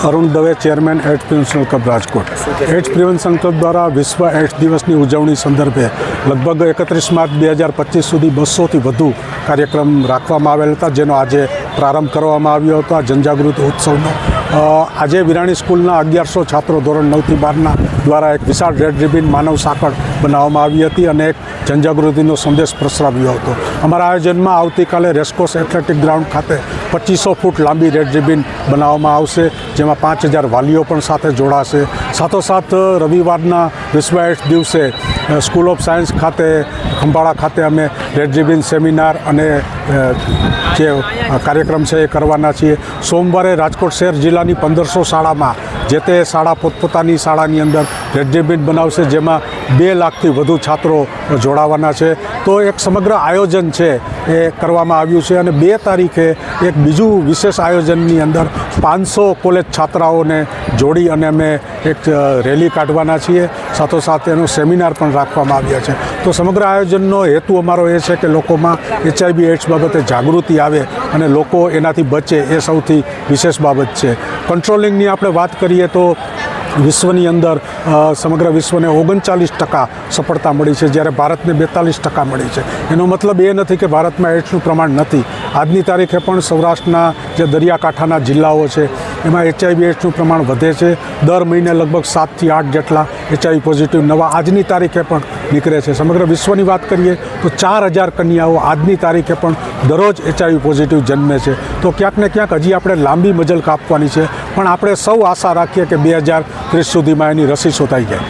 Arun Dave, chairman AIDS prevention club Rajkot. AIDS prevention club દ્વારા વિશ્વ ads દિવસની ઉજવણી સંદર્ભે લગભગ 31 માર્ચ 2025 સુધી 200થી વધુ કાર્યક્રમ રાખવામાં આવેલ હતા, જેનો આજે પ્રારંભ કરવામાં આવ્યો હતો. આ જનજાગૃતિ ઉત્સવનો આજે વિરાણી સ્કૂલના 1100 છાત્રો ધોરણ 9થી 12ના દ્વારા એક વિશાળ રેડ રિબિન માનવ સાંકળ બનાવવામાં આવી હતી અને એક જનજાગૃતિનો સંદેશ પ્રસરાવ્યો હતો. અમારા આયોજનમાં આવતીકાલે રેસકોર્સ એથ્લેટિક ગ્રાઉન્ડ ખાતે 2500 ફૂટ લાંબી રેડ રિબિન બનાવવામાં આવશે, જેમાં 5000 વાલીઓ પણ સાથે જોડાશે. સાથોસાથ રવિવારના વિશ્વ એડ્સ દિવસે સ્કૂલ ઓફ સાયન્સ ખાતે ખંભાળા ખાતે અમે રેડ રિબિન સેમિનાર અને જે કાર્યક્રમ છે એ કરવાના છીએ. સોમવારે રાજકોટ શહેર જિલ્લાની 1500 શાળામાં જે તે શાળા પોતપોતાની શાળાની અંદર રેડ રિબિન બનાવશે, જેમાં 2 લાખથી વધુ છાત્રો જોડાવાના છે. તો એક સમગ્ર આયોજન છે એ કરવામાં આવ્યું છે અને 2 તારીખે એક બીજું વિશેષ આયોજનની અંદર 500 કોલેજ છાત્રાઓને જોડી અને અમે એક રેલી કાઢવાના છીએ. સાથોસાથ એનો સેમિનાર પણ રાખવામાં આવ્યા છે. તો સમગ્ર આયોજનનો હેતુ અમારો એ છે કે લોકોમાં HIV એડ્સ બાબતે જાગૃતિ આવે અને લોકો એનાથી બચે, એ સૌથી વિશેષ બાબત છે. કંટ્રોલિંગની આપણે વાત કરીએ તો વિશ્વની અંદર સમગ્ર વિશ્વને 39% સફળતા મળી છે, જ્યારે ભારતને 42% મળી છે. એનો મતલબ એ નથી કે ભારતમાં એડ્સનું પ્રમાણ નથી. આજની તારીખે પણ સૌરાષ્ટ્રના જે દરિયાકાંઠાના જિલ્લાઓ છે એમાં HIV એડ્સનું પ્રમાણ વધે છે. દર મહિને લગભગ 7થી 8 જેટલા HIV પોઝિટિવ નવા આજની તારીખે પણ નીકળે છે. સમગ્ર વિશ્વની વાત કરીએ તો 4000 કન્યાઓ આજની તારીખે પણ દરરોજ HIV પોઝિટિવ જન્મે છે. તો ક્યાંક ને ક્યાંક હજી આપણે લાંબી મજલ કાપવાની છે, પણ આપણે સૌ આશા રાખીએ કે 2030 સુધીમાં એની રસી શોધાઈ જાય.